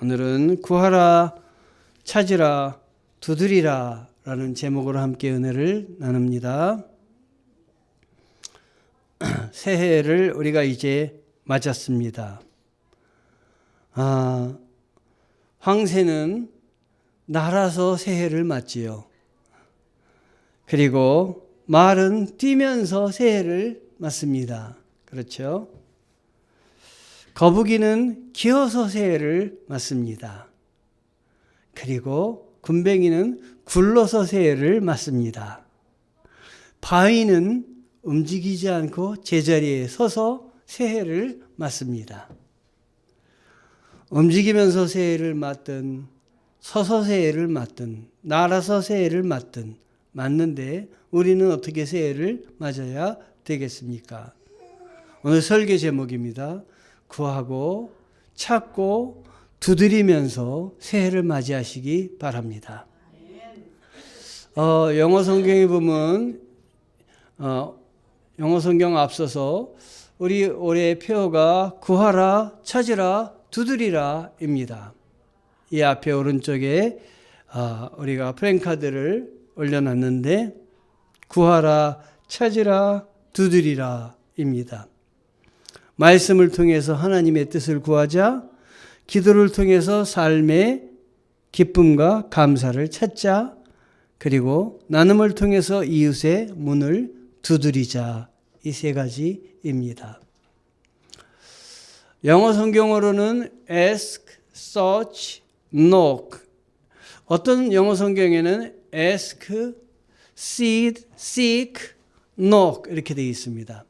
오늘은 구하라, 찾으라, 두드리라 라는 제목으로 함께 은혜를 나눕니다. 새해를 우리가 이제 맞았습니다. 황새는 날아서 새해를 맞지요. 그리고 말은 뛰면서 새해를 맞습니다. 그렇죠? 거북이는 기어서 새해를 맞습니다. 그리고 군뱅이는 굴러서 새해를 맞습니다. 바위는 움직이지 않고 제자리에 서서 새해를 맞습니다. 움직이면서 새해를 맞든 서서 새해를 맞든 날아서 새해를 맞든 맞는데 우리는 어떻게 새해를 맞아야 되겠습니까? 오늘 설교 제목입니다. 구하고 찾고 두드리면서 새해를 맞이하시기 바랍니다. 영어 성경에 보면 영어 성경 앞서서 우리 올해 표어가 구하라, 찾으라, 두드리라 입니다. 이 앞에 오른쪽에 우리가 프랭카드를 올려놨는데 구하라, 찾으라, 두드리라 입니다. 말씀을 통해서 하나님의 뜻을 구하자, 기도를 통해서 삶의 기쁨과 감사를 찾자, 그리고 나눔을 통해서 이웃의 문을 두드리자. 이 세 가지입니다. 영어 성경으로는 ask, search, knock. 어떤 영어 성경에는 ask, seek, knock 이렇게 되어 있습니다.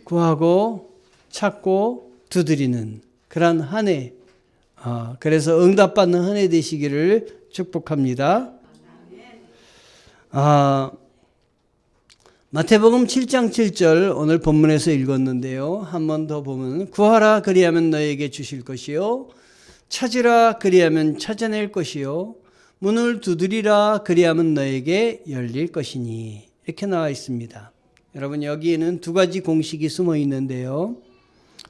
구하고 찾고 두드리는 그런 한 해, 그래서 응답받는 한 해 되시기를 축복합니다. 마태복음 7장 7절 오늘 본문에서 읽었는데요. 한 번 더 보면 구하라 그리하면 너에게 주실 것이요 찾으라 그리하면 찾아낼 것이요 문을 두드리라 그리하면 너에게 열릴 것이니 이렇게 나와 있습니다. 여러분 여기에는 두 가지 공식이 숨어 있는데요.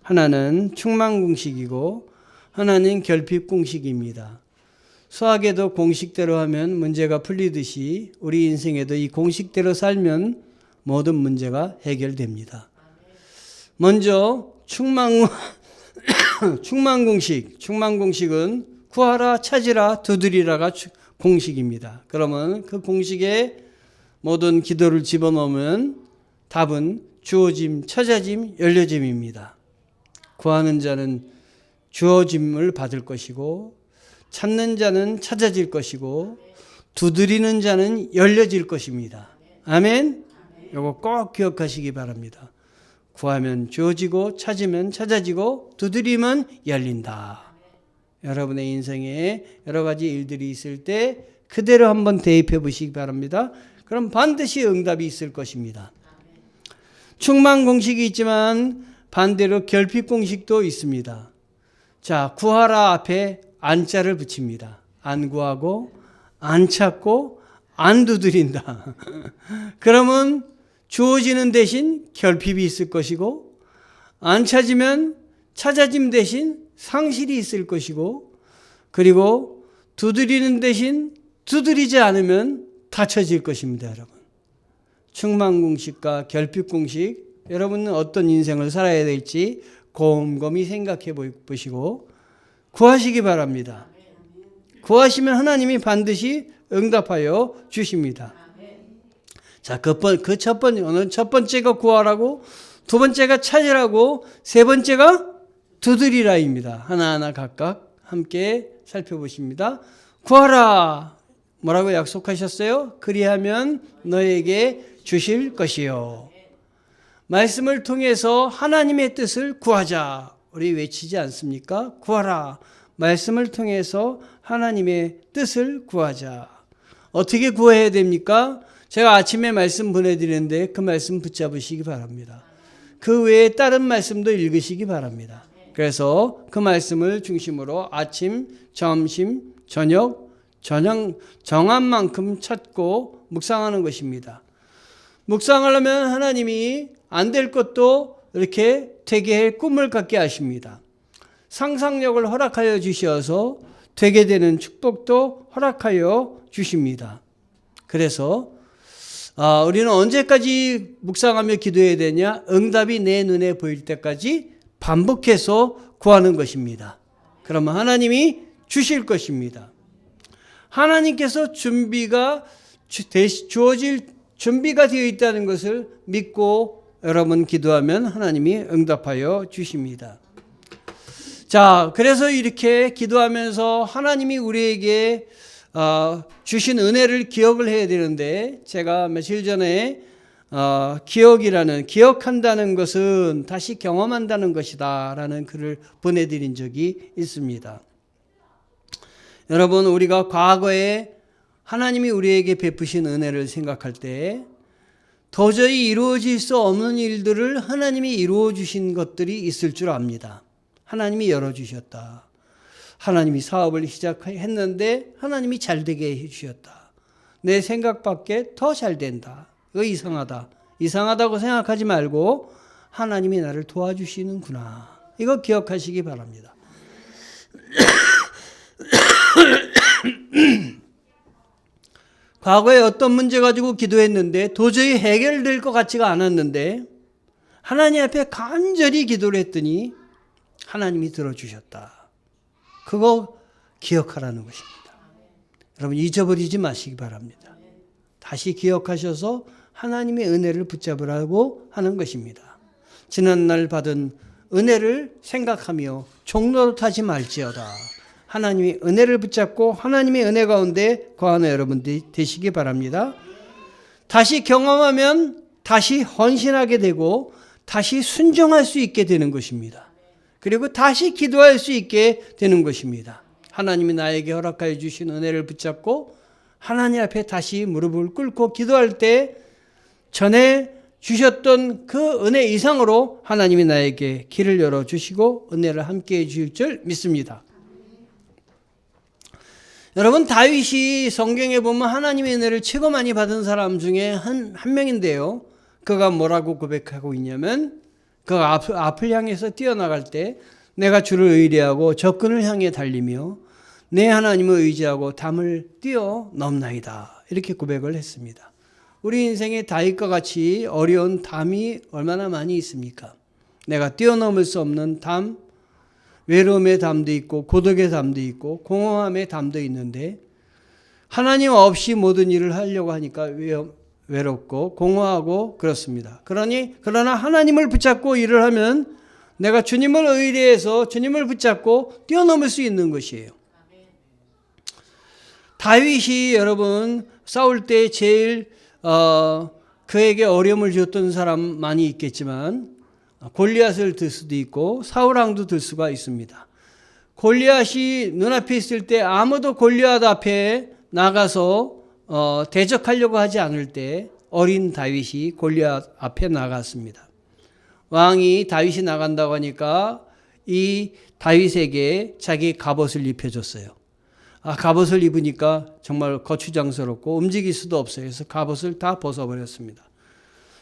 하나는 충만 공식이고 하나는 결핍 공식입니다. 수학에도 공식대로 하면 문제가 풀리듯이 우리 인생에도 이 공식대로 살면 모든 문제가 해결됩니다. 먼저 충만 공식. 충만 공식은 구하라, 찾으라, 두드리라가 공식입니다. 그러면 그 공식에 모든 기도를 집어넣으면 답은 주어짐, 찾아짐, 열려짐입니다. 구하는 자는 주어짐을 받을 것이고 찾는 자는 찾아질 것이고 두드리는 자는 열려질 것입니다. 아멘? 이거 꼭 기억하시기 바랍니다. 구하면 주어지고 찾으면 찾아지고 두드리면 열린다. 여러분의 인생에 여러 가지 일들이 있을 때 그대로 한번 대입해 보시기 바랍니다. 그럼 반드시 응답이 있을 것입니다. 충만 공식이 있지만 반대로 결핍 공식도 있습니다. 자, 구하라 앞에 안자를 붙입니다. 안 구하고 안 찾고 안 두드린다. 그러면 주어지는 대신 결핍이 있을 것이고 안 찾으면 찾아짐 대신 상실이 있을 것이고 그리고 두드리는 대신 두드리지 않으면 닫혀질 것입니다. 여러분. 충만 공식과 결핍 공식 여러분은 어떤 인생을 살아야 될지 곰곰이 생각해 보시고 구하시기 바랍니다. 구하시면 하나님이 반드시 응답하여 주십니다. 자, 오늘 첫 번째가 구하라고, 두 번째가 찾으라고, 세 번째가 두드리라입니다. 하나하나 각각 함께 살펴보십니다. 구하라. 뭐라고 약속하셨어요? 그리하면 너에게 주실 것이요. 말씀을 통해서 하나님의 뜻을 구하자. 우리 외치지 않습니까? 구하라. 말씀을 통해서 하나님의 뜻을 구하자. 어떻게 구해야 됩니까? 제가 아침에 말씀 보내드리는데 그 말씀 붙잡으시기 바랍니다. 그 외에 다른 말씀도 읽으시기 바랍니다. 그래서 그 말씀을 중심으로 아침, 점심, 저녁 정한 만큼 찾고 묵상하는 것입니다. 묵상하려면 하나님이 안 될 것도 이렇게 되게 할 꿈을 갖게 하십니다. 상상력을 허락하여 주셔서 되게 되는 축복도 허락하여 주십니다. 그래서 우리는 언제까지 묵상하며 기도해야 되냐? 응답이 내 눈에 보일 때까지 반복해서 구하는 것입니다. 그러면 하나님이 주실 것입니다. 하나님께서 주어질 준비가 되어 있다는 것을 믿고 여러분 기도하면 하나님이 응답하여 주십니다. 자, 그래서 이렇게 기도하면서 하나님이 우리에게 주신 은혜를 기억을 해야 되는데, 제가 며칠 전에 기억한다는 것은 다시 경험한다는 것이다 라는 글을 보내드린 적이 있습니다. 여러분, 우리가 과거에 하나님이 우리에게 베푸신 은혜를 생각할 때 도저히 이루어질 수 없는 일들을 하나님이 이루어 주신 것들이 있을 줄 압니다. 하나님이 열어주셨다. 하나님이 사업을 시작했는데 하나님이 잘 되게 해주셨다. 내 생각밖에 더 잘 된다. 이거 이상하다. 이상하다고 생각하지 말고 하나님이 나를 도와주시는구나. 이거 기억하시기 바랍니다. 과거에 어떤 문제 가지고 기도했는데 도저히 해결될 것 같지가 않았는데 하나님 앞에 간절히 기도를 했더니 하나님이 들어주셨다. 그거 기억하라는 것입니다. 여러분, 잊어버리지 마시기 바랍니다. 다시 기억하셔서 하나님의 은혜를 붙잡으라고 하는 것입니다. 지난날 받은 은혜를 생각하며 종노릇하지 말지어다. 하나님의 은혜를 붙잡고 하나님의 은혜 가운데 거하는 여러분들이 되시기 바랍니다. 다시 경험하면 다시 헌신하게 되고 다시 순종할 수 있게 되는 것입니다. 그리고 다시 기도할 수 있게 되는 것입니다. 하나님이 나에게 허락하여 주신 은혜를 붙잡고 하나님 앞에 다시 무릎을 꿇고 기도할 때 전에 주셨던 그 은혜 이상으로 하나님이 나에게 길을 열어주시고 은혜를 함께 해주실 줄 믿습니다. 여러분, 다윗이 성경에 보면 하나님의 은혜를 최고 많이 받은 사람 중에 한 명인데요. 그가 뭐라고 고백하고 있냐면, 그가 앞을 향해서 뛰어나갈 때 내가 주를 의뢰하고 적군을 향해 달리며 내 하나님을 의지하고 담을 뛰어넘나이다. 이렇게 고백을 했습니다. 우리 인생에 다윗과 같이 어려운 담이 얼마나 많이 있습니까? 내가 뛰어넘을 수 없는 담, 외로움의 담도 있고 고독의 담도 있고 공허함의 담도 있는데 하나님 없이 모든 일을 하려고 하니까 외롭고 공허하고 그렇습니다. 그러나 하나님을 붙잡고 일을 하면 내가 주님을 의뢰해서 주님을 붙잡고 뛰어넘을 수 있는 것이에요. 다윗이 여러분 싸울 때 제일 그에게 어려움을 줬던 사람 많이 있겠지만 골리앗을 들 수도 있고 사울왕도 들 수가 있습니다. 골리앗이 눈앞에 있을 때 아무도 골리앗 앞에 나가서 대적하려고 하지 않을 때 어린 다윗이 골리앗 앞에 나갔습니다. 왕이 다윗이 나간다고 하니까 이 다윗에게 자기 갑옷을 입혀줬어요. 갑옷을 입으니까 정말 거추장스럽고 움직일 수도 없어요. 그래서 갑옷을 다 벗어버렸습니다.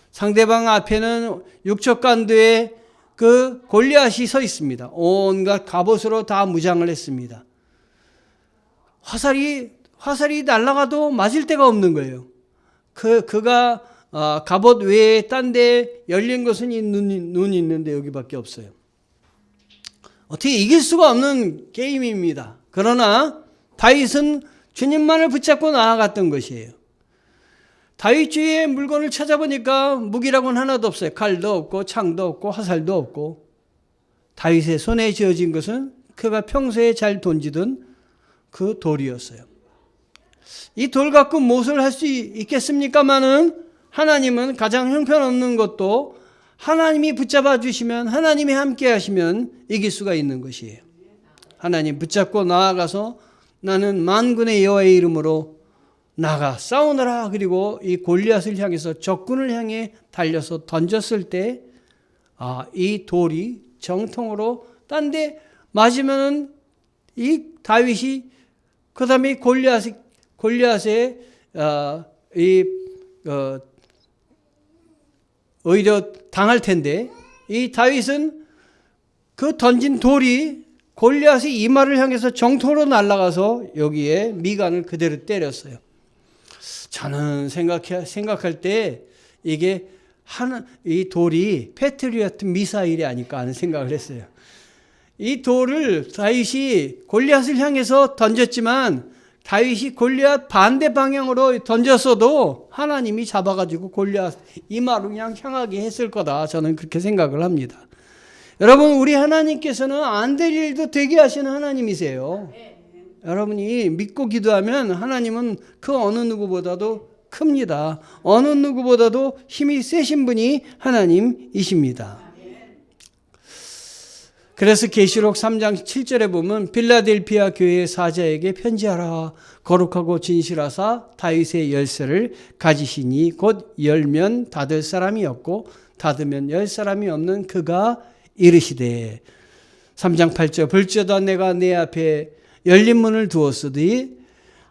상대방 앞에는 육척간두에 그 골리앗이 서 있습니다. 온갖 갑옷으로 다 무장을 했습니다. 화살이 날아가도 맞을 데가 없는 거예요. 그가 갑옷 외에 딴 데 열린 것은 눈이 있는데 여기밖에 없어요. 어떻게 이길 수가 없는 게임입니다. 그러나 다윗은 주님만을 붙잡고 나아갔던 것이에요. 다윗 주위의 물건을 찾아보니까 무기라고는 하나도 없어요. 칼도 없고 창도 없고 화살도 없고 다윗의 손에 쥐어진 것은 그가 평소에 잘 던지던 그 돌이었어요. 이 돌 갖고 무엇을 할 수 있겠습니까마는 하나님은 가장 형편없는 것도 하나님이 붙잡아 주시면 하나님이 함께 하시면 이길 수가 있는 것이에요. 하나님 붙잡고 나아가서 나는 만군의 여호와의 이름으로 나가 싸우느라. 그리고 이 골리앗을 향해서 적군을 향해 달려서 던졌을 때 이 돌이 정통으로 딴 데 맞으면은 이 다윗이 그 다음에 골리앗의 오히려 당할 텐데 이 다윗은 그 던진 돌이 골리앗이 이마를 향해서 정토로 날아가서 여기에 미간을 그대로 때렸어요. 저는 생각할 때 이게 이 돌이 패트리어트 미사일이 아닐까 하는 생각을 했어요. 이 돌을 다윗이 골리앗을 향해서 던졌지만 다윗이 골리앗 반대 방향으로 던졌어도 하나님이 잡아가지고 골리앗 이마로 그냥 향하게 했을 거다. 저는 그렇게 생각을 합니다. 여러분, 우리 하나님께서는 안 될 일도 되게 하시는 하나님이세요. 여러분이 믿고 기도하면 하나님은 그 어느 누구보다도 큽니다. 어느 누구보다도 힘이 세신 분이 하나님이십니다. 그래서 계시록 3장 7절에 보면 빌라델피아 교회의 사자에게 편지하라. 거룩하고 진실하사 다윗의 열쇠를 가지시니 곧 열면 닫을 사람이 없고 닫으면 열 사람이 없는 그가 이르시되 3장 8절 볼지어다 내가 내 앞에 열린 문을 두었으니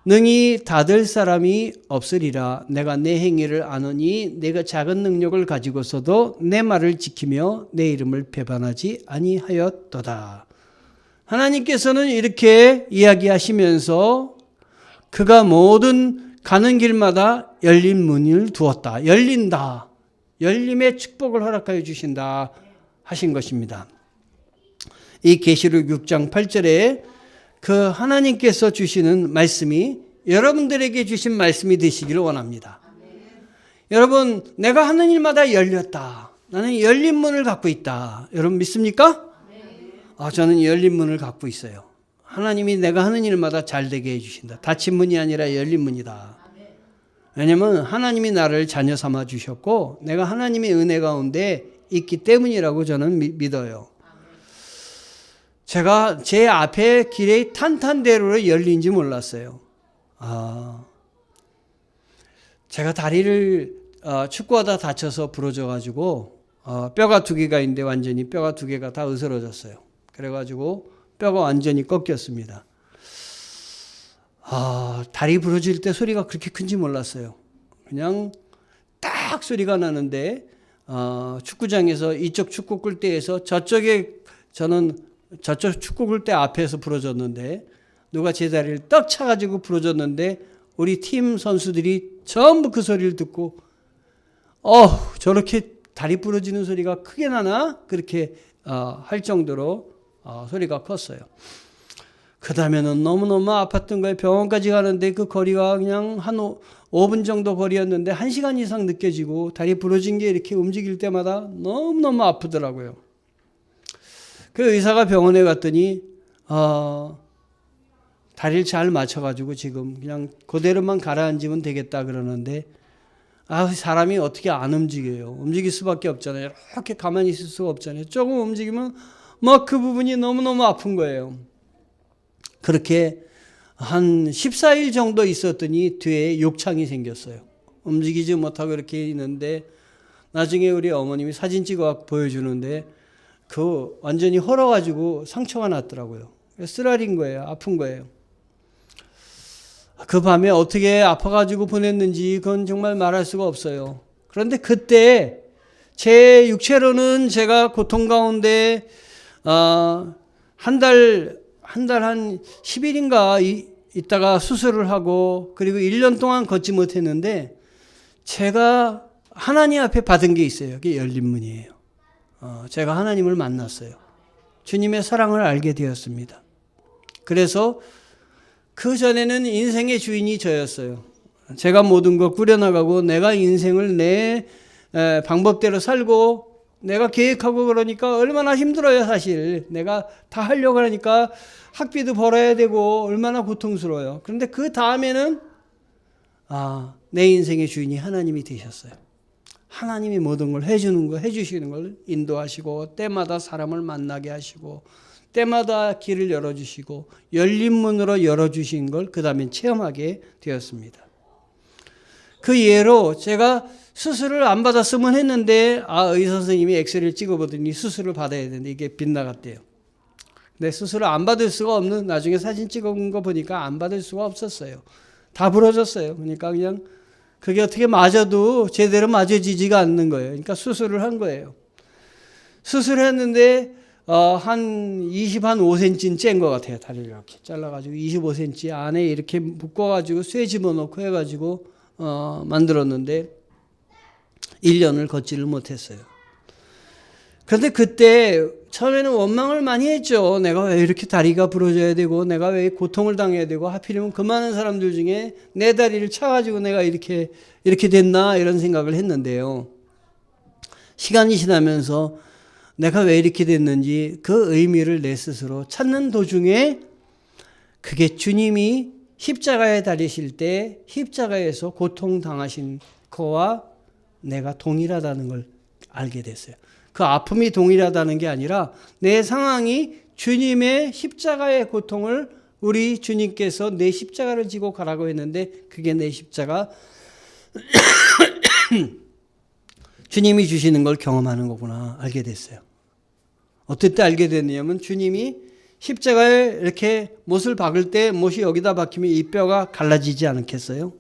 능히 닫을 사람이 없으리라. 내가 내 행위를 아노니 내가 작은 능력을 가지고서도 내 말을 지키며 내 이름을 배반하지 아니하였도다. 하나님께서는 이렇게 이야기하시면서 그가 모든 가는 길마다 열린 문을 두었다. 열린다. 열림의 축복을 허락하여 주신다 하신 것입니다. 이 계시록 6장 8절에 그 하나님께서 주시는 말씀이 여러분들에게 주신 말씀이 되시기를 원합니다. 여러분, 내가 하는 일마다 열렸다. 나는 열린 문을 갖고 있다. 여러분 믿습니까? 저는 열린 문을 갖고 있어요. 하나님이 내가 하는 일마다 잘 되게 해주신다. 닫힌 문이 아니라 열린 문이다. 왜냐하면 하나님이 나를 자녀 삼아 주셨고 내가 하나님의 은혜 가운데 있기 때문이라고 저는 믿어요. 제가 제 앞에 길에 탄탄대로로 열린지 몰랐어요. 제가 다리를 축구하다 다쳐서 부러져가지고 뼈가 2개가 있는데 완전히 뼈가 2개가 다 으스러졌어요. 그래가지고 뼈가 완전히 꺾였습니다. 다리 부러질 때 소리가 그렇게 큰지 몰랐어요. 그냥 딱 소리가 나는데 축구장에서 이쪽 축구 골대에서 저는 저쪽 축구 골대 앞에서 부러졌는데 누가 제 다리를 떡 차가지고 부러졌는데 우리 팀 선수들이 전부 그 소리를 듣고 저렇게 다리 부러지는 소리가 크게 나나? 그렇게 할 정도로 소리가 컸어요. 그 다음에는 너무너무 아팠던 거예요. 병원까지 가는데 그 거리가 그냥 한 5분 정도 거리였는데 1시간 이상 느껴지고 다리 부러진 게 이렇게 움직일 때마다 너무너무 아프더라고요. 그 의사가 병원에 갔더니 다리를 잘 맞춰가지고 지금 그냥 그대로만 가라앉으면 되겠다 그러는데 사람이 어떻게 안 움직여요. 움직일 수밖에 없잖아요. 이렇게 가만히 있을 수가 없잖아요. 조금 움직이면 막 그 부분이 너무너무 아픈 거예요. 그렇게 한 14일 정도 있었더니 뒤에 욕창이 생겼어요. 움직이지 못하고 이렇게 있는데 나중에 우리 어머님이 사진 찍어 보여주는데 그 완전히 헐어가지고 상처가 났더라고요. 쓰라린 거예요. 아픈 거예요. 그 밤에 어떻게 아파가지고 보냈는지 그건 정말 말할 수가 없어요. 그런데 그때 제 육체로는 제가 고통 가운데 한 달 한 10일인가 있다가 수술을 하고 그리고 1년 동안 걷지 못했는데 제가 하나님 앞에 받은 게 있어요. 그게 열린 문이에요. 제가 하나님을 만났어요. 주님의 사랑을 알게 되었습니다. 그래서 그 전에는 인생의 주인이 저였어요. 제가 모든 거 꾸려나가고 내가 인생을 내 방법대로 살고 내가 계획하고 그러니까 얼마나 힘들어요. 사실 내가 다 하려고 하니까 학비도 벌어야 되고 얼마나 고통스러워요. 그런데 그 다음에는 내 인생의 주인이 하나님이 되셨어요. 하나님이 모든 걸 해주시는 걸 인도하시고 때마다 사람을 만나게 하시고 때마다 길을 열어주시고 열린 문으로 열어주신 걸 그 다음에 체험하게 되었습니다. 그 예로 제가 수술을 안 받았으면 했는데 의사 선생님이 엑스레이를 찍어보더니 수술을 받아야 되는데 이게 빗나갔대요. 근데 수술을 안 받을 수가 없는 나중에 사진 찍어본 거 보니까 안 받을 수가 없었어요. 다 부러졌어요. 그러니까 그냥 그게 어떻게 맞아도 제대로 맞아지지가 않는 거예요. 그러니까 수술을 한 거예요. 수술을 했는데 한 25cm는 짠 것 같아요. 다리를 이렇게 잘라가지고 25cm 안에 이렇게 묶어가지고 쇠 집어넣고 해가지고 만들었는데 1년을 걷지를 못했어요. 그런데 그때 처음에는 원망을 많이 했죠. 내가 왜 이렇게 다리가 부러져야 되고 내가 왜 고통을 당해야 되고 하필이면 그 많은 사람들 중에 내 다리를 차가지고 내가 이렇게 됐나 이런 생각을 했는데요. 시간이 지나면서 내가 왜 이렇게 됐는지 그 의미를 내 스스로 찾는 도중에 그게 주님이 십자가에 달리실 때 십자가에서 고통당하신 거와 내가 동일하다는 걸 알게 됐어요. 그 아픔이 동일하다는 게 아니라 내 상황이 주님의 십자가의 고통을 우리 주님께서 내 십자가를 지고 가라고 했는데 그게 내 십자가 주님이 주시는 걸 경험하는 거구나 알게 됐어요. 어떨 때 알게 됐냐면 주님이 십자가에 이렇게 못을 박을 때 못이 여기다 박히면 이 뼈가 갈라지지 않겠어요?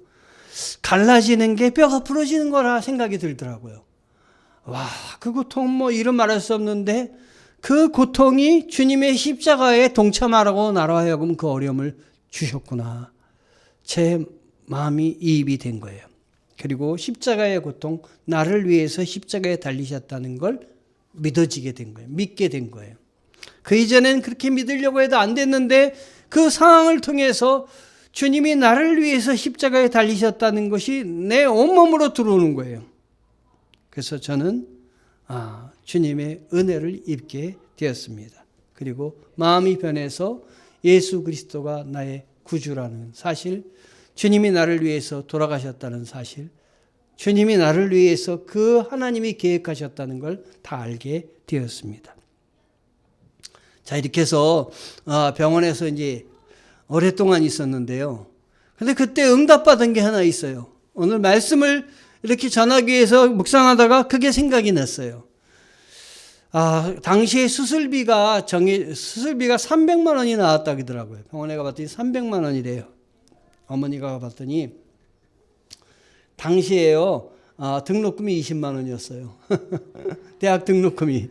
갈라지는 게 뼈가 부러지는 거라 생각이 들더라고요. 와, 그 고통 뭐 이런 말할 수 없는데 그 고통이 주님의 십자가에 동참하라고 나로 하여금 그 어려움을 주셨구나. 제 마음이 이입이 된 거예요. 그리고 십자가의 고통, 나를 위해서 십자가에 달리셨다는 걸 믿어지게 된 거예요. 믿게 된 거예요. 그 이전엔 그렇게 믿으려고 해도 안 됐는데 그 상황을 통해서 주님이 나를 위해서 십자가에 달리셨다는 것이 내 온몸으로 들어오는 거예요. 그래서 저는 주님의 은혜를 입게 되었습니다. 그리고 마음이 변해서 예수 그리스도가 나의 구주라는 사실, 주님이 나를 위해서 돌아가셨다는 사실, 주님이 나를 위해서 그 하나님이 계획하셨다는 걸 다 알게 되었습니다. 자, 이렇게 해서 병원에서 이제 오랫동안 있었는데요. 근데 그때 응답받은 게 하나 있어요. 오늘 말씀을 이렇게 전하기 위해서 묵상하다가 그게 생각이 났어요. 당시에 수술비가 300만 원이 나왔다고 하더라고요. 병원에 가봤더니 300만 원이래요. 어머니가 가봤더니 당시에요. 등록금이 20만 원이었어요. 대학 등록금이.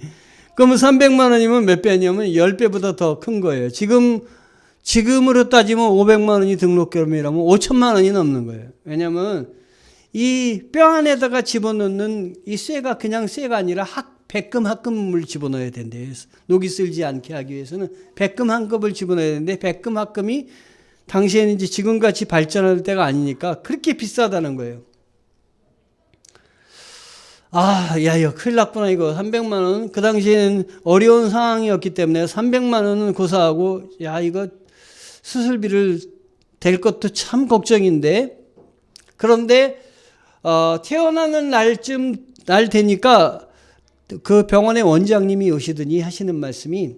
그러면 300만 원이면 몇 배냐면 10배보다 더 큰 거예요. 지금으로 따지면 500만 원이 등록금이라면 5천만 원이 넘는 거예요. 왜냐하면 이 뼈 안에다가 집어넣는 이 쇠가 그냥 쇠가 아니라 백금 합금을 집어넣어야 된대요. 녹이 쓸지 않게 하기 위해서는 백금 한 급을 집어넣어야 되는데 백금 합금이 당시에는 이제 지금같이 발전할 때가 아니니까 그렇게 비싸다는 거예요. 이거 큰일 났구나 이거 300만 원. 그 당시에는 어려운 상황이었기 때문에 300만 원은 고사하고 이거 수술비를 댈 것도 참 걱정인데 그런데 태어나는 날 되니까 그 병원의 원장님이 오시더니 하시는 말씀이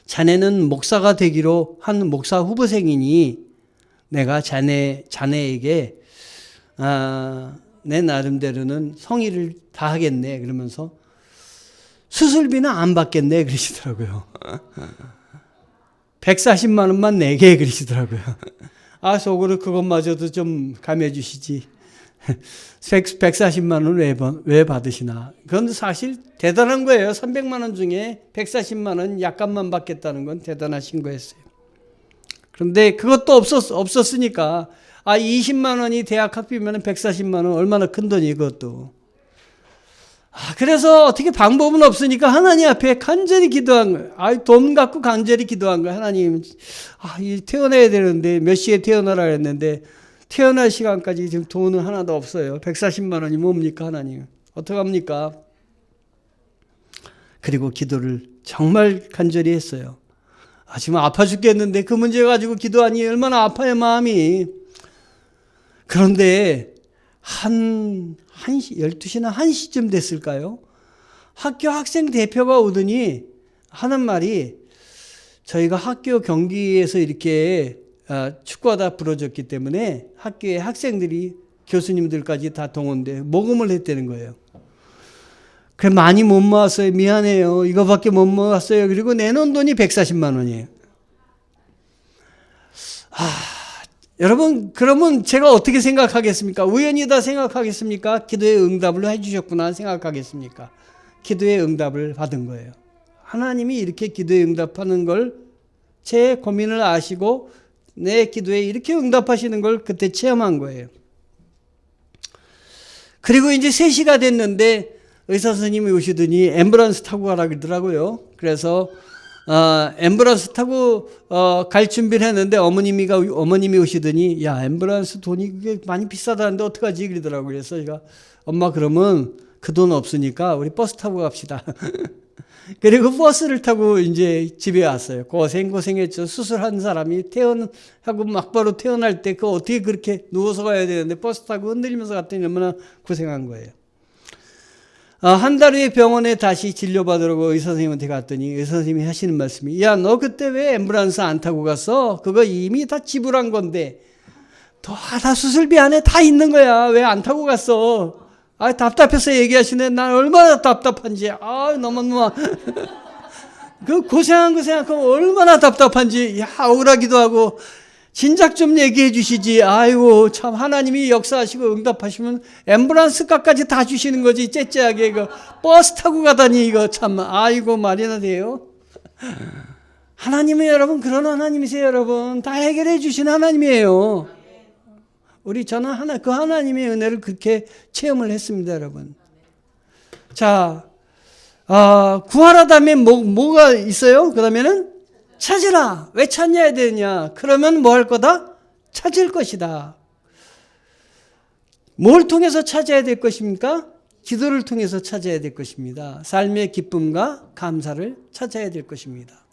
자네는 목사가 되기로 한 목사 후보생이니 내가 자네에게 내 나름대로는 성의를 다 하겠네 그러면서 수술비는 안 받겠네 그러시더라고요. 140만 원만 내게 그러시더라고요. 속으로 그것마저도 좀 감해 주시지. 140만 원 왜 받으시나. 그건 사실 대단한 거예요. 300만 원 중에 140만 원 약간만 받겠다는 건 대단하신 거였어요. 그런데 그것도 없었으니까 20만 원이 대학 학비면 140만 원 얼마나 큰 돈이 그것도. 그래서 어떻게 방법은 없으니까 하나님 앞에 간절히 기도한 거예요. 돈 갖고 간절히 기도한 거예요. 하나님, 태어나야 되는데 몇 시에 태어나라 했는데 태어날 시간까지 지금 돈은 하나도 없어요. 140만 원이 뭡니까 하나님. 어떡합니까? 그리고 기도를 정말 간절히 했어요. 지금 아파 죽겠는데 그 문제 가지고 기도하니 얼마나 아파요 마음이. 그런데 12시나 1시쯤 됐을까요? 학교 학생 대표가 오더니 하는 말이 저희가 학교 경기에서 이렇게 축구하다 부러졌기 때문에 학교에 학생들이 교수님들까지 다 동원돼 모금을 했다는 거예요. 그래 많이 못 모았어요. 미안해요. 이거밖에 못 모았어요. 그리고 내놓은 돈이 140만 원이에요. 여러분 그러면 제가 어떻게 생각하겠습니까? 우연이다 생각하겠습니까? 기도의 응답을 해주셨구나 생각하겠습니까? 기도의 응답을 받은 거예요. 하나님이 이렇게 기도에 응답하는 걸 제 고민을 아시고 내 기도에 이렇게 응답하시는 걸 그때 체험한 거예요. 그리고 이제 3시가 됐는데 의사 선생님이 오시더니 앰뷸런스 타고 가라 그러더라고요. 그래서 앰뷸런스 타고 갈 준비를 했는데 어머님이 오시더니 야, 앰뷸런스 돈이 그게 많이 비싸다는데 어떡하지 그러더라고요. 그래서 제가 엄마 그러면 그 돈 없으니까 우리 버스 타고 갑시다. 그리고 버스를 타고 이제 집에 왔어요. 고생했죠. 수술한 사람이 하고 막바로 태어날 때 그거 어떻게 그렇게 누워서 가야 되는데 버스 타고 흔들리면서 갔더니 얼마나 고생한 거예요. 한 달 후에 병원에 다시 진료받으려고 의사 선생님한테 갔더니 의사 선생님이 하시는 말씀이 야, 너 그때 왜 앰뷸런스 안 타고 갔어? 그거 이미 다 지불한 건데 다 수술비 안에 다 있는 거야. 왜 안 타고 갔어? 답답해서 얘기하시네. 난 얼마나 답답한지. 너무 그 고생한 거 생각하면 얼마나 답답한지. 억울하기도 하고 진작 좀 얘기해 주시지. 아이고 참 하나님이 역사하시고 응답하시면 앰뷸런스 값까지 다 주시는 거지. 째째하게 이거 버스 타고 가다니 이거 참 아이고 말이나 돼요. 하나님은 여러분 그런 하나님이세요. 여러분 다 해결해 주시는 하나님이에요. 저는 그 하나님의 은혜를 그렇게 체험을 했습니다, 여러분. 자, 구하라 다음에 뭐가 있어요? 그 다음에는 찾으라. 왜 찾아야 되느냐? 그러면 뭐 할 거다? 찾을 것이다. 뭘 통해서 찾아야 될 것입니까? 기도를 통해서 찾아야 될 것입니다. 삶의 기쁨과 감사를 찾아야 될 것입니다.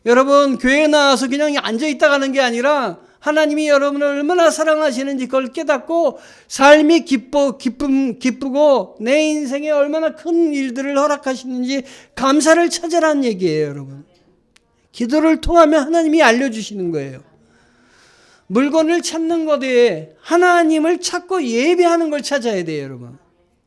여러분, 교회에 나와서 그냥 앉아있다 가는 게 아니라 하나님이 여러분을 얼마나 사랑하시는지 그걸 깨닫고 삶이 기쁘고 내 인생에 얼마나 큰 일들을 허락하시는지 감사를 찾으라는 얘기예요, 여러분. 기도를 통하면 하나님이 알려주시는 거예요. 물건을 찾는 것에 하나님을 찾고 예배하는 걸 찾아야 돼요, 여러분.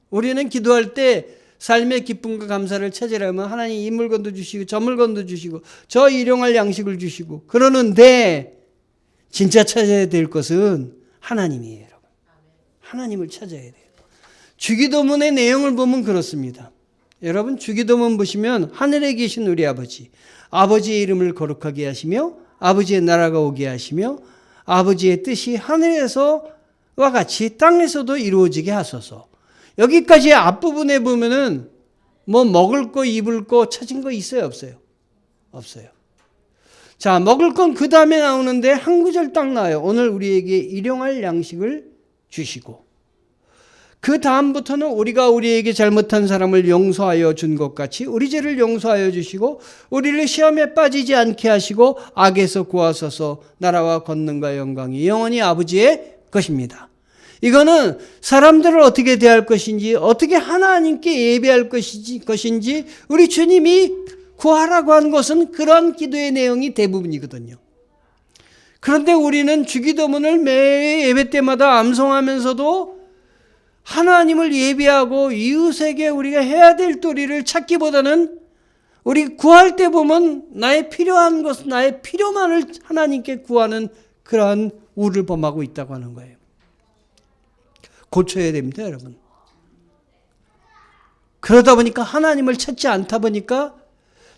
우리는 기도할 때 삶의 기쁨과 감사를 찾으려면 하나님 이 물건도 주시고 저 물건도 주시고 저 일용할 양식을 주시고 그러는데 진짜 찾아야 될 것은 하나님이에요, 여러분. 하나님을 찾아야 돼요. 주기도문의 내용을 보면 그렇습니다. 여러분 주기도문 보시면 하늘에 계신 우리 아버지의 이름을 거룩하게 하시며 아버지의 나라가 오게 하시며 아버지의 뜻이 하늘에서와 같이 땅에서도 이루어지게 하소서. 여기까지 앞부분에 보면은 뭐 먹을 거 입을 거 찾은 거 있어요, 없어요? 없어요. 자, 먹을 건 그 다음에 나오는데 한 구절 딱 나와요. 오늘 우리에게 일용할 양식을 주시고 그 다음부터는 우리가 우리에게 잘못한 사람을 용서하여 준 것 같이 우리 죄를 용서하여 주시고 우리를 시험에 빠지지 않게 하시고 악에서 구하소서. 나라와 권능과 영광이 영원히 아버지의 것입니다. 이거는 사람들을 어떻게 대할 것인지 어떻게 하나님께 예배할 것인지 우리 주님이 구하라고 한 것은 그런 기도의 내용이 대부분이거든요. 그런데 우리는 주기도문을 매 예배 때마다 암송하면서도 하나님을 예배하고 이웃에게 우리가 해야 될 도리를 찾기보다는 우리 구할 때 보면 나의 필요한 것, 나의 필요만을 하나님께 구하는 그러한 우를 범하고 있다고 하는 거예요. 고쳐야 됩니다, 여러분. 그러다 보니까 하나님을 찾지 않다 보니까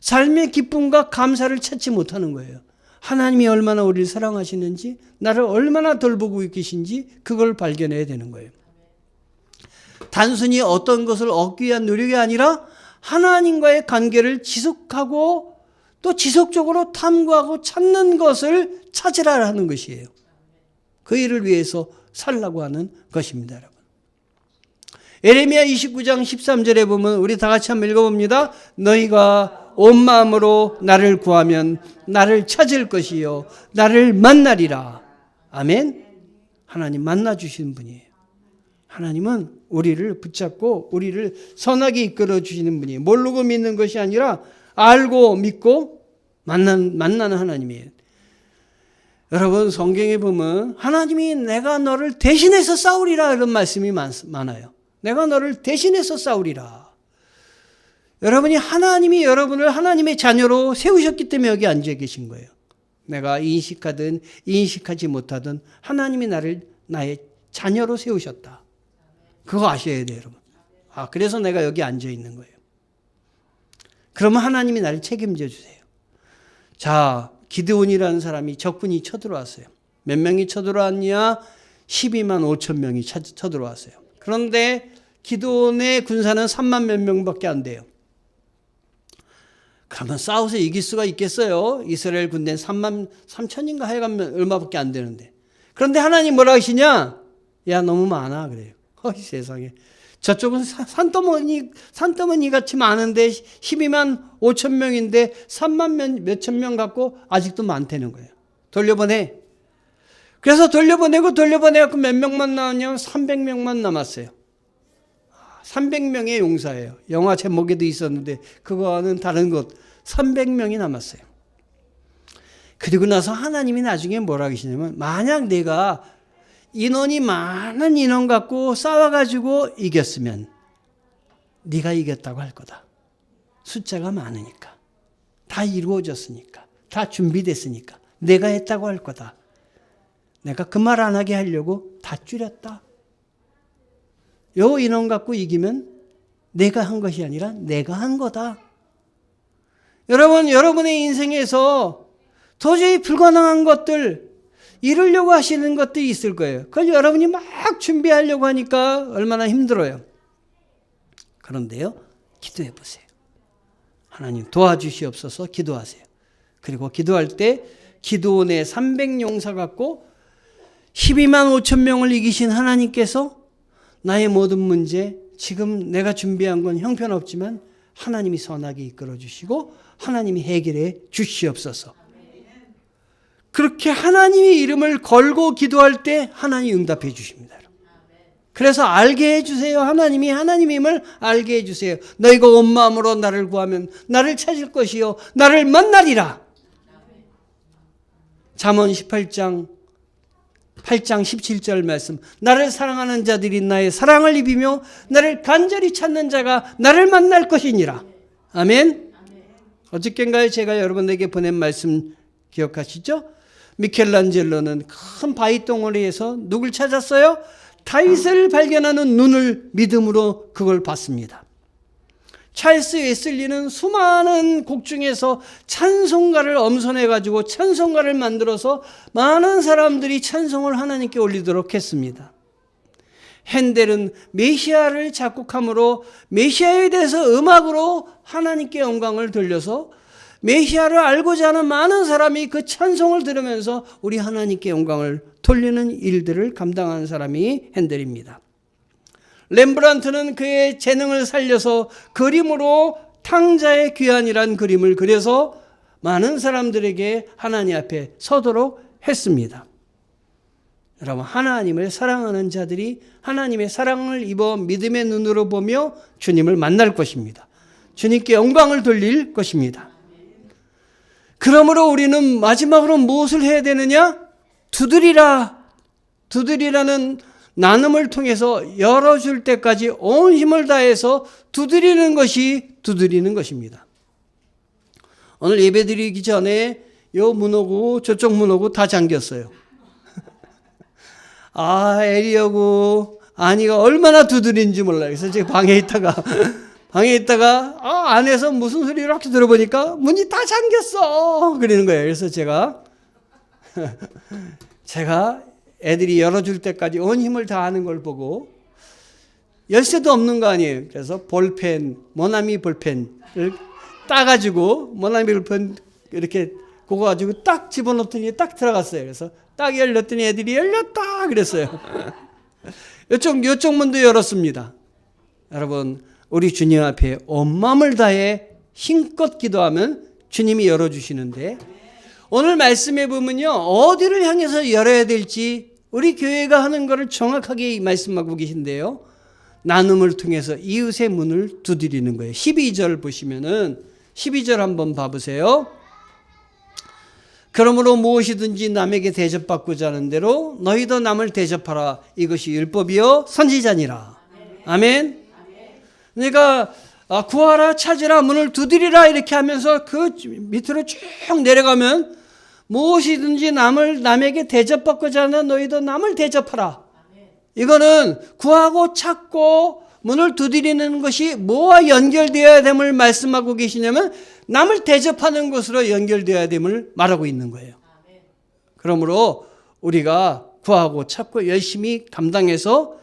삶의 기쁨과 감사를 찾지 못하는 거예요. 하나님이 얼마나 우리를 사랑하시는지, 나를 얼마나 돌보고 계신지 그걸 발견해야 되는 거예요. 단순히 어떤 것을 얻기 위한 노력이 아니라 하나님과의 관계를 지속하고 또 지속적으로 탐구하고 찾는 것을 찾으라는 것이에요. 그 일을 위해서 살라고 하는 것입니다, 여러분. 예레미야 29장 13절에 보면 우리 다 같이 한번 읽어봅니다. 너희가 온 마음으로 나를 구하면 나를 찾을 것이요 나를 만나리라. 아멘. 하나님 만나주시는 분이에요. 하나님은 우리를 붙잡고 우리를 선하게 이끌어 주시는 분이에요. 모르고 믿는 것이 아니라 알고 믿고 만나는 하나님이에요. 여러분 성경에 보면 하나님이 내가 너를 대신해서 싸우리라 이런 말씀이 많아요. 내가 너를 대신해서 싸우리라. 여러분이 하나님이 여러분을 하나님의 자녀로 세우셨기 때문에 여기 앉아 계신 거예요. 내가 인식하든 인식하지 못하든 하나님이 나를 나의 자녀로 세우셨다. 그거 아셔야 돼요, 여러분. 그래서 내가 여기 앉아 있는 거예요. 그러면 하나님이 나를 책임져 주세요. 자, 기드온이라는 사람이 적군이 쳐들어왔어요. 몇 명이 쳐들어왔냐? 12만 5천 명이 쳐들어왔어요. 그런데 기드온의 군사는 3만 몇 명밖에 안 돼요. 그러면 싸워서 이길 수가 있겠어요? 이스라엘 군대는 3만 3천인가 하여간 얼마밖에 안 되는데. 그런데 하나님 뭐라 하시냐? 야, 너무 많아. 그래요. 세상에. 저쪽은 산더머니 같이 많은데 12만 5천 명인데 3만 몇천 명 갖고 아직도 많다는 거예요. 돌려보내. 그래서 돌려보내고 몇 명만 나왔냐면 300명만 남았어요. 300명의 용사예요. 영화 제목에도 있었는데 그거는 다른 것. 300명이 남았어요. 그리고 나서 하나님이 나중에 뭐라 하시냐면 만약 내가 인원이 많은 인원 갖고 싸워가지고 이겼으면 네가 이겼다고 할 거다. 숫자가 많으니까. 다 이루어졌으니까. 다 준비됐으니까. 내가 했다고 할 거다. 내가 그 말 안 하게 하려고 다 줄였다. 요 인원 갖고 이기면 내가 한 것이 아니라 내가 한 거다. 여러분의 인생에서 도저히 불가능한 것들, 이루려고 하시는 것들이 있을 거예요. 그걸 여러분이 막 준비하려고 하니까 얼마나 힘들어요. 그런데요, 기도해 보세요. 하나님 도와주시옵소서 기도하세요. 그리고 기도할 때 기드온의 300용사 갖고 12만 5천 명을 이기신 하나님께서 나의 모든 문제, 지금 내가 준비한 건 형편없지만 하나님이 선하게 이끌어 주시고 하나님이 해결해 주시옵소서. 그렇게 하나님의 이름을 걸고 기도할 때 하나님이 응답해 주십니다. 그래서 알게 해주세요. 하나님이 하나님임을 알게 해주세요. 너희가 온 마음으로 나를 구하면 나를 찾을 것이요 나를 만나리라. 잠언 8장 17절 말씀. 나를 사랑하는 자들이 나의 사랑을 입으며 나를 간절히 찾는 자가 나를 만날 것이니라. 아멘. 어저께인가요? 제가 여러분에게 보낸 말씀 기억하시죠? 미켈란젤로는 큰 바위 덩어리에서 누굴 찾았어요? 다윗을 발견하는 눈을 믿음으로 그걸 봤습니다. 찰스 웨슬리는 수많은 곡 중에서 찬송가를 엄선해가지고 찬송가를 만들어서 많은 사람들이 찬송을 하나님께 올리도록 했습니다. 핸델은 메시아를 작곡함으로 메시아에 대해서 음악으로 하나님께 영광을 돌려서 메시아를 알고자 하는 많은 사람이 그 찬송을 들으면서 우리 하나님께 영광을 돌리는 일들을 감당한 사람이 핸델입니다. 렘브란트는 그의 재능을 살려서 그림으로 탕자의 귀환이란 그림을 그려서 많은 사람들에게 하나님 앞에 서도록 했습니다. 여러분, 하나님을 사랑하는 자들이 하나님의 사랑을 입어 믿음의 눈으로 보며 주님을 만날 것입니다. 주님께 영광을 돌릴 것입니다. 그러므로 우리는 마지막으로 무엇을 해야 되느냐? 두드리라는 나눔을 통해서 열어줄 때까지 온 힘을 다해서 두드리는 것입니다. 오늘 예배드리기 전에 요 문호고 저쪽 문호고 다 잠겼어요. 에리하고 아니가 얼마나 두드리는지 몰라요. 그래서 제가 방에 있다가 안에서 무슨 소리 이렇게 들어보니까 문이 다 잠겼어 그러는 거예요. 그래서 제가 애들이 열어줄 때까지 온 힘을 다하는 걸 보고 열쇠도 없는 거 아니에요. 그래서 모나미 볼펜을 따가지고 모나미 볼펜 이렇게 그거 가지고 딱 집어넣더니 딱 들어갔어요. 그래서 딱 열렸더니 애들이 열렸다 그랬어요. 이쪽 문도 열었습니다. 여러분, 우리 주님 앞에 온 마음을 다해 힘껏 기도하면 주님이 열어주시는데, 오늘 말씀에 보면요, 어디를 향해서 열어야 될지 우리 교회가 하는 것을 정확하게 말씀하고 계신데요, 나눔을 통해서 이웃의 문을 두드리는 거예요. 12절 보시면은 12절 한번 봐보세요. 그러므로 무엇이든지 남에게 대접받고자 하는 대로 너희도 남을 대접하라. 이것이 율법이요 선지자니라. 아멘. 그러니까 구하라, 찾으라, 문을 두드리라 이렇게 하면서 그 밑으로 쭉 내려가면 무엇이든지 남에게 대접받고자 하는 너희도 남을 대접하라. 이거는 구하고 찾고 문을 두드리는 것이 뭐와 연결되어야 됨을 말씀하고 계시냐면 남을 대접하는 것으로 연결되어야 됨을 말하고 있는 거예요. 그러므로 우리가 구하고 찾고 열심히 감당해서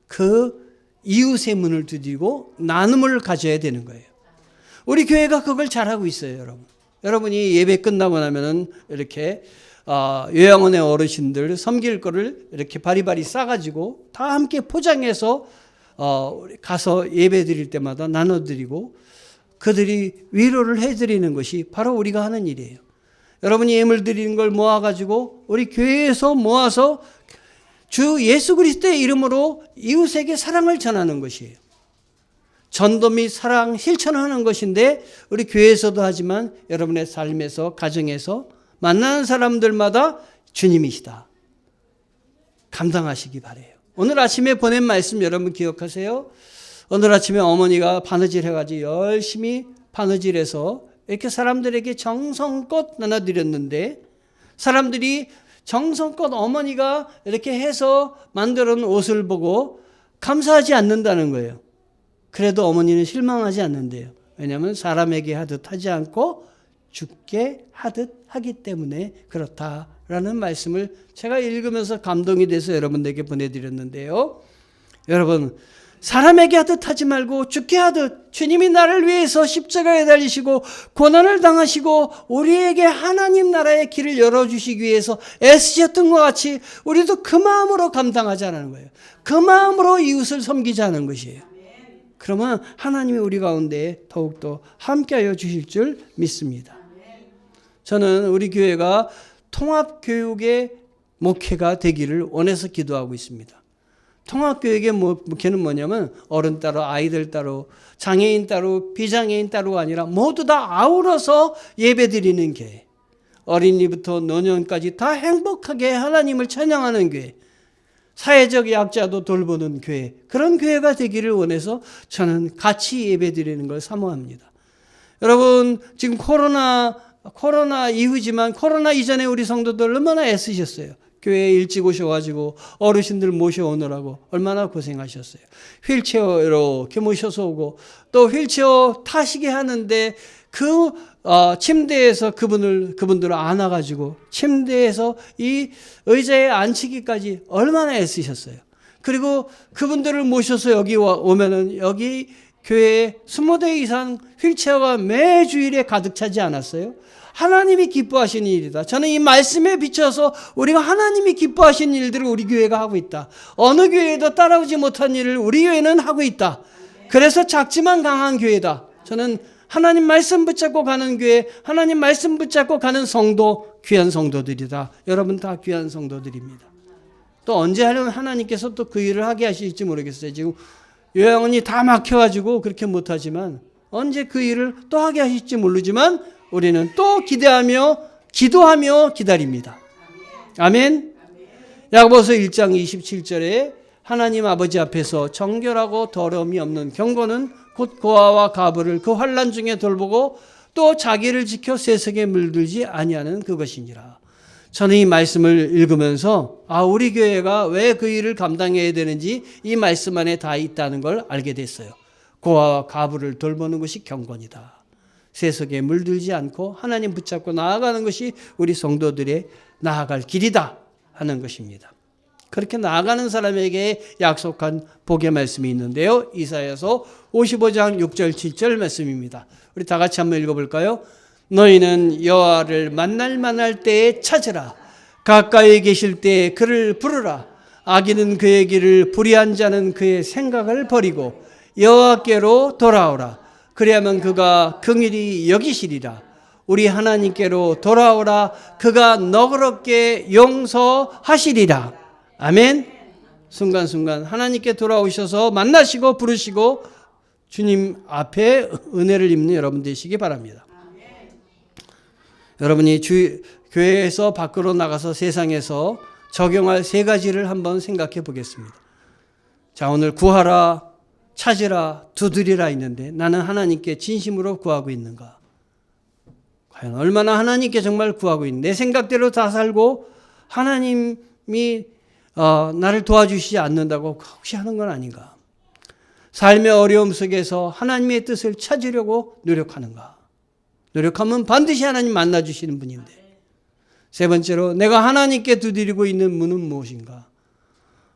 그 이웃의 문을 두드리고 나눔을 가져야 되는 거예요. 우리 교회가 그걸 잘하고 있어요, 여러분. 여러분이 예배 끝나고 나면은 이렇게 요양원의 어르신들 섬길 거를 이렇게 바리바리 싸가지고 다 함께 포장해서 가서 예배 드릴 때마다 나눠드리고 그들이 위로를 해드리는 것이 바로 우리가 하는 일이에요. 여러분이 예물 드리는 걸 모아가지고 우리 교회에서 모아서 주 예수 그리스도의 이름으로 이웃에게 사랑을 전하는 것이에요. 전도 및 사랑 실천하는 것인데 우리 교회에서도 하지만 여러분의 삶에서 가정에서 만나는 사람들마다 주님이시다. 감당하시기 바라요. 오늘 아침에 보낸 말씀 여러분 기억하세요? 오늘 아침에 어머니가 바느질 해가지고 열심히 바느질해서 이렇게 사람들에게 정성껏 나눠드렸는데 사람들이 정성껏 어머니가 이렇게 해서 만들어 놓은 옷을 보고 감사하지 않는다는 거예요. 그래도 어머니는 실망하지 않는데요. 왜냐하면 사람에게 하듯 하지 않고 주께 하듯 하기 때문에 그렇다라는 말씀을 제가 읽으면서 감동이 돼서 여러분들에게 보내드렸는데요. 여러분, 사람에게 하듯 하지 말고 주께 하듯 주님이 나를 위해서 십자가에 달리시고 고난을 당하시고 우리에게 하나님 나라의 길을 열어주시기 위해서 애쓰셨던 것 같이 우리도 그 마음으로 감당하자는 거예요. 그 마음으로 이웃을 섬기자는 것이에요. 그러면 하나님이 우리 가운데 더욱더 함께하여 주실 줄 믿습니다. 저는 우리 교회가 통합교육의 목회가 되기를 원해서 기도하고 있습니다. 통합교육의 목회는 뭐냐면 어른 따로 아이들 따로 장애인 따로 비장애인 따로가 아니라 모두 다 아우러서 예배드리는 교회. 어린이부터 노년까지 다 행복하게 하나님을 찬양하는 교회. 사회적 약자도 돌보는 교회. 그런 교회가 되기를 원해서 저는 같이 예배드리는 걸 사모합니다. 여러분 지금 코로나 이후지만 코로나 이전에 우리 성도들 얼마나 애쓰셨어요. 교회에 일찍 오셔가지고 어르신들 모셔오느라고 얼마나 고생하셨어요. 휠체어로 이렇게 모셔서 오고 또 휠체어 타시게 하는데 그 침대에서 그분들을 안아가지고 침대에서 이 의자에 앉히기까지 얼마나 애쓰셨어요. 그리고 그분들을 모셔서 여기 오면은 여기 교회에 20대 이상 휠체어가 매 주일에 가득 차지 않았어요? 하나님이 기뻐하시는 일이다. 저는 이 말씀에 비춰서 우리가 하나님이 기뻐하시는 일들을 우리 교회가 하고 있다. 어느 교회도 따라오지 못한 일을 우리 교회는 하고 있다. 그래서 작지만 강한 교회다. 저는 하나님 말씀 붙잡고 가는 교회, 하나님 말씀 붙잡고 가는 성도, 귀한 성도들이다. 여러분 다 귀한 성도들입니다. 또 언제 하려면 하나님께서 또 그 일을 하게 하실지 모르겠어요. 지금 요양원이 다 막혀가지고 그렇게 못하지만 언제 그 일을 또 하게 하실지 모르지만 우리는 또 기대하며 기도하며 기다립니다. 아멘. 야고보서 1장 27절에 하나님 아버지 앞에서 정결하고 더러움이 없는 경건은 곧 고아와 가부를 그 환난 중에 돌보고 또 자기를 지켜 세속에 물들지 아니하는 그것이니라. 저는 이 말씀을 읽으면서 우리 교회가 왜 그 일을 감당해야 되는지 이 말씀 안에 다 있다는 걸 알게 됐어요. 고아와 가부를 돌보는 것이 경건이다. 세속에 물들지 않고 하나님 붙잡고 나아가는 것이 우리 성도들의 나아갈 길이다 하는 것입니다. 그렇게 나아가는 사람에게 약속한 복의 말씀이 있는데요. 이사야서 55장 6절 7절 말씀입니다. 우리 다 같이 한번 읽어볼까요? 너희는 여호와를 만날 때에 찾으라. 가까이 계실 때에 그를 부르라. 악인은 그의 길을 불의한 자는 그의 생각을 버리고 여호와께로 돌아오라. 그래야만 그가 긍휼히 여기시리라. 우리 하나님께로 돌아오라. 그가 너그럽게 용서하시리라. 아멘. 순간순간 하나님께 돌아오셔서 만나시고 부르시고 주님 앞에 은혜를 입는 여러분 되시기 바랍니다. 여러분이 교회에서 밖으로 나가서 세상에서 적용할 세 가지를 한번 생각해 보겠습니다. 자, 오늘 구하라, 찾으라, 두드리라 있는데 나는 하나님께 진심으로 구하고 있는가? 과연 얼마나 하나님께 정말 구하고 있는데 내 생각대로 다 살고 하나님이 나를 도와주시지 않는다고 혹시 하는 건 아닌가? 삶의 어려움 속에서 하나님의 뜻을 찾으려고 노력하는가? 노력하면 반드시 하나님 만나주시는 분인데. 세 번째로, 내가 하나님께 두드리고 있는 문은 무엇인가?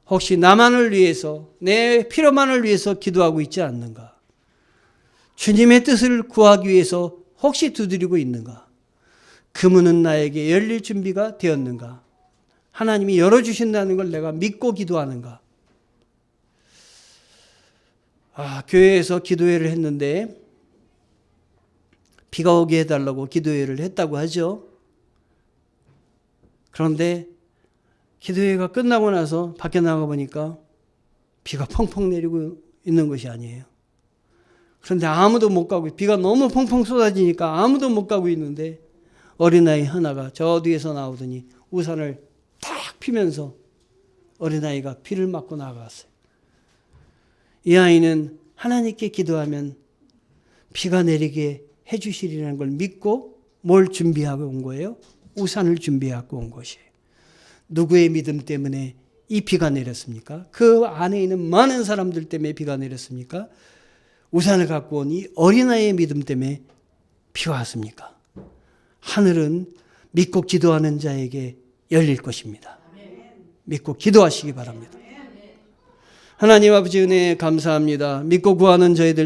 혹시 나만을 위해서, 내 필요만을 위해서 기도하고 있지 않는가? 주님의 뜻을 구하기 위해서 혹시 두드리고 있는가? 그 문은 나에게 열릴 준비가 되었는가? 하나님이 열어주신다는 걸 내가 믿고 기도하는가? 교회에서 기도회를 했는데 비가 오게 해달라고 기도회를 했다고 하죠. 그런데 기도회가 끝나고 나서 밖에 나가 보니까 비가 펑펑 내리고 있는 것이 아니에요. 그런데 아무도 못 가고, 비가 너무 펑펑 쏟아지니까 아무도 못 가고 있는데 어린아이 하나가 저 뒤에서 나오더니 우산을 탁 피면서 어린아이가 비를 맞고 나갔어요. 이 아이는 하나님께 기도하면 비가 내리게 해주시리라는 걸 믿고 뭘 준비하고 온 거예요? 우산을 준비하고 온 것이에요. 누구의 믿음 때문에 이 비가 내렸습니까? 그 안에 있는 많은 사람들 때문에 비가 내렸습니까? 우산을 갖고 온 이 어린아이의 믿음 때문에 비가 왔습니까? 하늘은 믿고 기도하는 자에게 열릴 것입니다. 믿고 기도하시기 바랍니다. 하나님 아버지 은혜 감사합니다. 믿고 구하는 저희들